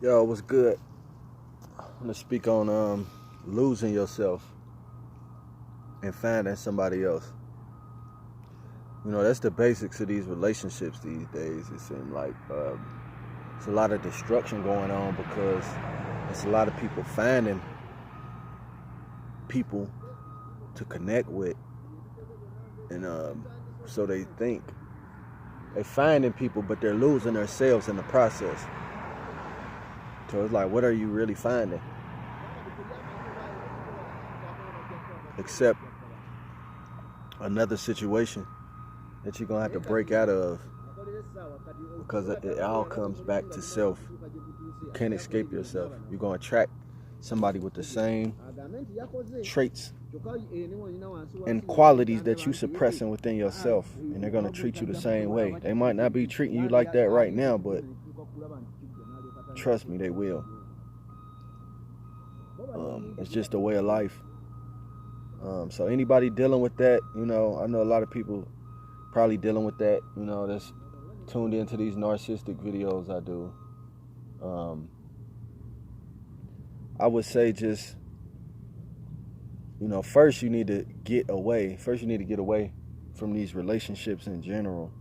Yo, what's good? I'm gonna speak on losing yourself and finding somebody else. That's the basics of these relationships these days. It seems like it's a lot of destruction going on because it's a lot of people finding people to connect with, and so they think they're finding people, but they're losing themselves in the process. So it's like, what are you really finding? Except another situation that you're gonna have to break out of, because it all comes back to self. You can't escape yourself. You're gonna attract somebody with the same traits and qualities that you suppressing within yourself, and they're gonna treat you the same way. They might not be treating you like that right now, but trust me, they will. It's just a way of life. So anybody dealing with that, I know a lot of people probably dealing with that, that's tuned into these narcissistic videos I do. I would say just, first you need to get away. First you need to get away from these relationships in general.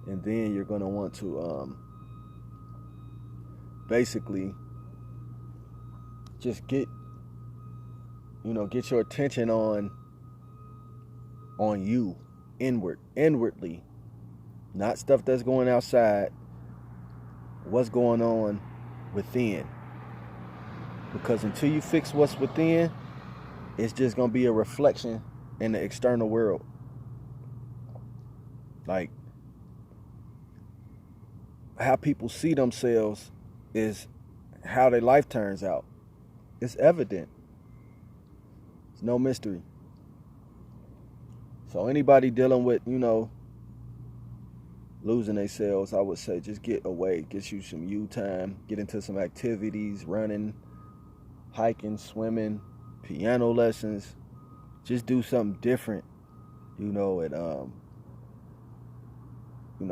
And then you're going to want to basically just get your attention on you, inwardly. Not stuff that's going outside. What's going on within. Because until you fix what's within, it's just going to be a reflection in the external world. Like, how people see themselves is how their life turns out. It's evident. It's no mystery. So anybody dealing with, losing themselves, I would say just get away. Get you some you time. Get into some activities, running, hiking, swimming, piano lessons. Just do something different, and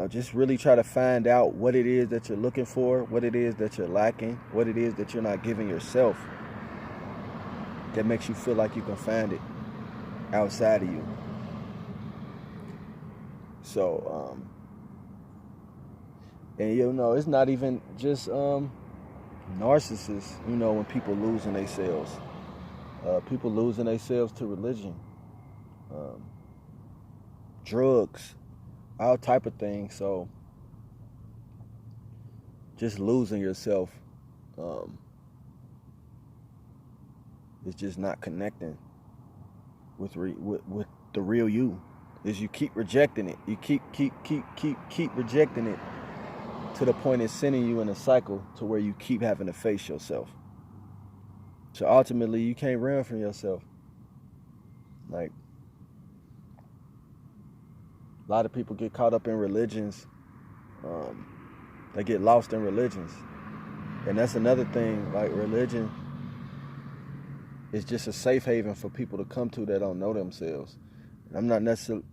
just really try to find out what it is that you're looking for, what it is that you're lacking, what it is that you're not giving yourself that makes you feel like you can find it outside of you. So, and it's not even just narcissists, when people losing themselves. People losing themselves to religion, drugs, all type of things. So just losing yourself is just not connecting with the real you. Is you keep rejecting it. You keep rejecting it to the point it's sending you in a cycle to where you keep having to face yourself. So ultimately, you can't run from yourself. Like, a lot of people get caught up in religions. They get lost in religions. And that's another thing. Like, religion is just a safe haven for people to come to that don't know themselves. And I'm not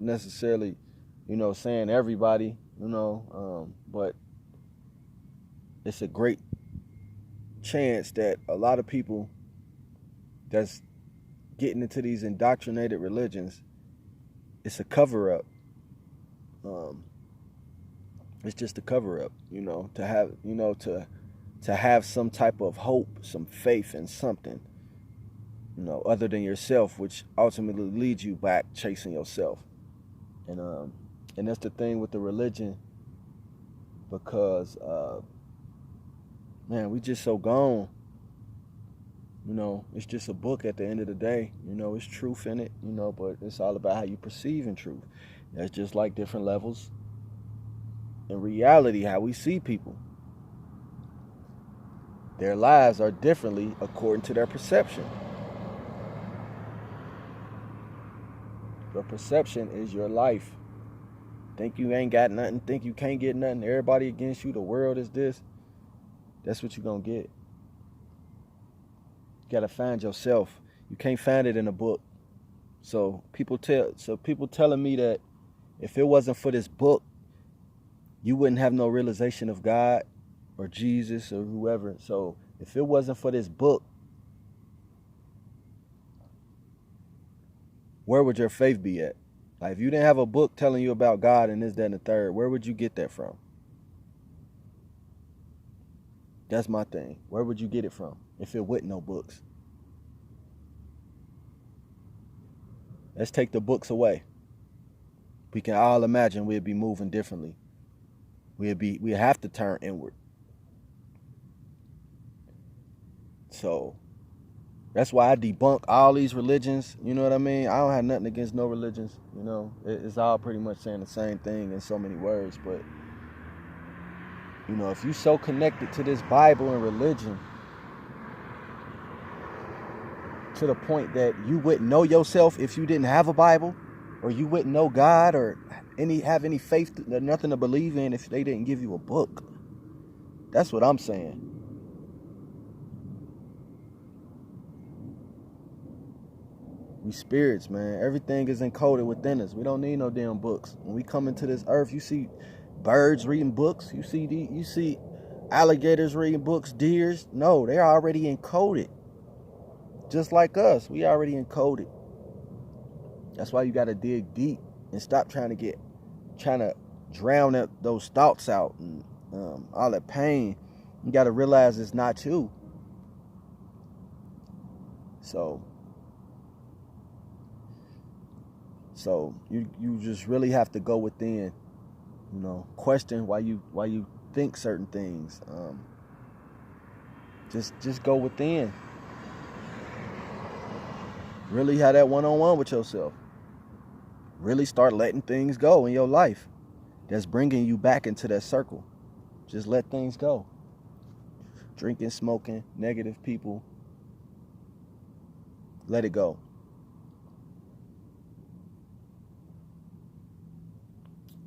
necessarily, saying everybody, but it's a great chance that a lot of people that's getting into these indoctrinated religions, it's a cover-up. It's just a cover-up, to have, to have some type of hope, some faith in something, other than yourself, which ultimately leads you back chasing yourself. And that's the thing with the religion, because man, we just so gone. It's just a book at the end of the day. It's truth in it, but it's all about how you perceive in truth. That's just like different levels in reality, how we see people. Their lives are differently according to their perception. Your perception is your life. Think you ain't got nothing, think you can't get nothing, everybody against you, the world is this. That's what you're going to get. You got to find yourself. You can't find it in a book. So people telling me that if it wasn't for this book, you wouldn't have no realization of God. or Jesus or whoever. So if it wasn't for this book, where would your faith be at? Like if you didn't have a book telling you about God and this, that, and the third, where would you get that from? That's my thing. Where would you get it from if it wasn't no books? Let's take the books away. We can all imagine we'd be moving differently. We have to turn inward. So that's why I debunk all these religions. You know what I mean? I don't have nothing against no religions. You know, it's all pretty much saying the same thing in so many words. But, you know, if you're so connected to this Bible and religion to the point that you wouldn't know yourself if you didn't have a Bible, or you wouldn't know God or have any faith, nothing to believe in if they didn't give you a book. That's what I'm saying. We spirits, man. Everything is encoded within us. We don't need no damn books. When we come into this earth, you see birds reading books. You see alligators reading books, deers. No, they're already encoded. Just like us, we already encoded. That's why you got to dig deep and stop trying to drown those thoughts out and all that pain. You got to realize it's not you. So you just really have to go within, you know, question why you think certain things. Just go within. Really have that one-on-one with yourself. Really start letting things go in your life that's bringing you back into that circle. Just let things go. Drinking, smoking, negative people. Let it go.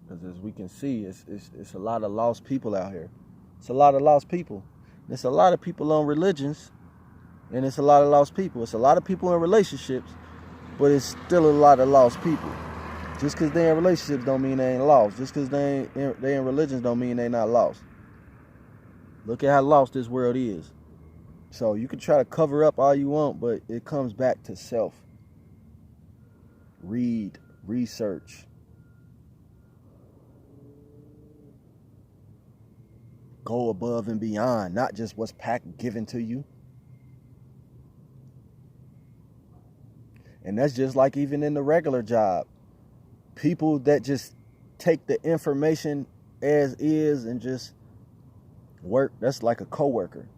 Because as we can see, it's a lot of lost people out here. It's a lot of lost people. It's a lot of people on religions, and it's a lot of lost people. It's a lot of people in relationships, but it's still a lot of lost people. Just because they're in relationships don't mean they ain't lost. Just because they in religions don't mean they not lost. Look at how lost this world is. So you can try to cover up all you want, but it comes back to self. Read, research. Go above and beyond, not just what's given to you. And that's just like even in the regular job. People that just take the information as is and just work, that's like a coworker.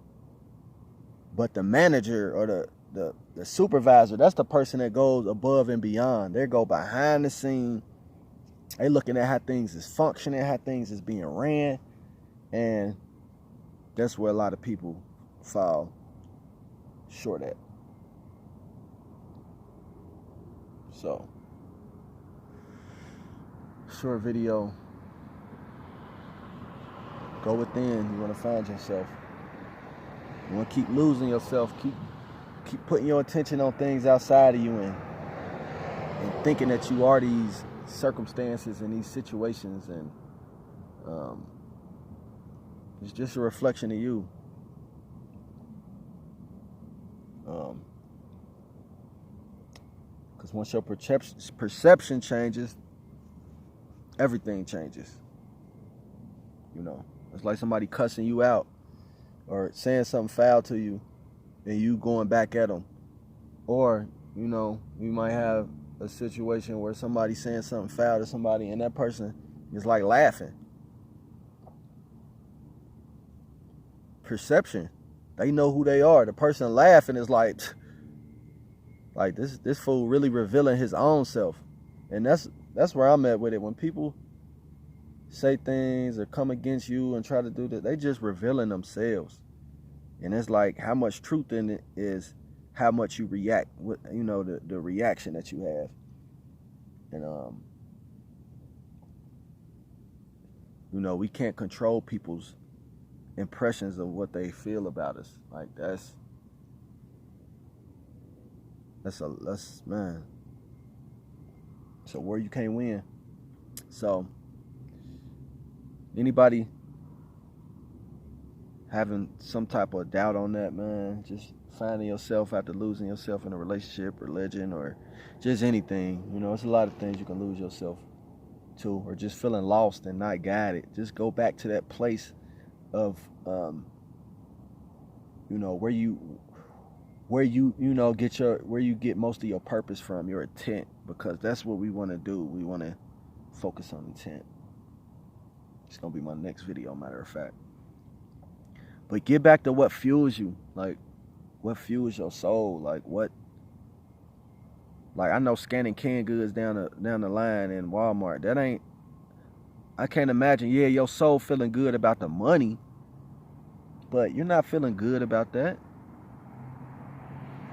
But the manager or the supervisor, that's the person that goes above and beyond. They go behind the scene. They looking at how things is functioning, how things is being ran. And that's where a lot of people fall short at. So, short video. Go within. You want to find yourself. You want to keep losing yourself. Keep putting your attention on things outside of you and thinking that you are these circumstances and these situations, and it's just a reflection of you. Because once your perception changes, everything changes. You know, it's like somebody cussing you out or saying something foul to you and you going back at them. Or, you know, you might have a situation where somebody's saying something foul to somebody and that person is like laughing. Perception. They know who they are. The person laughing is like this fool really revealing his own self. And that's where I'm at with it. When people say things or come against you and try to do that, they just revealing themselves. And it's like how much truth in it is how much you react with, you know, the reaction that you have. And you know, we can't control people's impressions of what they feel about us. Like that's man. So where you can't win. So anybody having some type of doubt on that, man, just finding yourself after losing yourself in a relationship, religion, or just anything. You know, it's a lot of things you can lose yourself to, or just feeling lost and not guided. Just go back to that place of, you know, where you get most of your purpose from, your intent, because that's what we want to do. We want to focus on intent. It's gonna be my next video, matter of fact. But get back to what fuels you, like what fuels your soul, like I know scanning canned goods down the line in Walmart. I can't imagine. Yeah, your soul feeling good about the money, but you're not feeling good about that.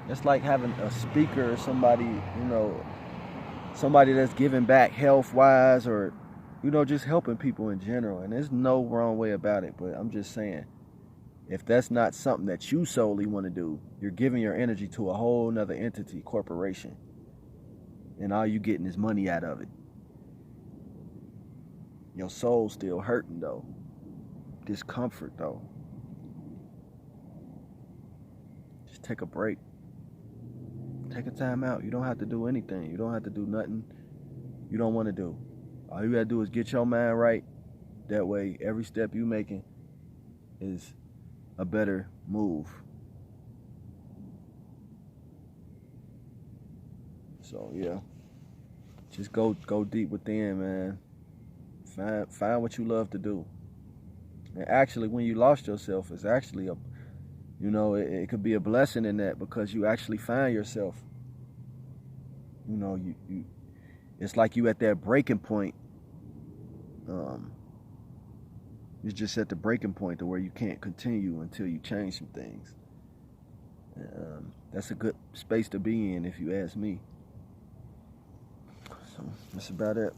It's like having a speaker or somebody, you know, somebody that's giving back health-wise, or, you know, just helping people in general. And there's no wrong way about it, but I'm just saying, if that's not something that you solely want to do, you're giving your energy to a whole nother entity, corporation, and all you getting is money out of it. Your soul's still hurting, though. Discomfort, though. Just take a break. Take a time out. You don't have to do anything. You don't have to do nothing you don't want to do. All you gotta do is get your mind right. That way, every step you making is a better move. So yeah, just go deep within, man. Find what you love to do. And actually, when you lost yourself, it's actually a, you know, it could be a blessing in that, because you actually find yourself. You know, you it's like you at that breaking point. You're just at the breaking point to where you can't continue until you change some things. That's a good space to be in, if you ask me. So that's about it.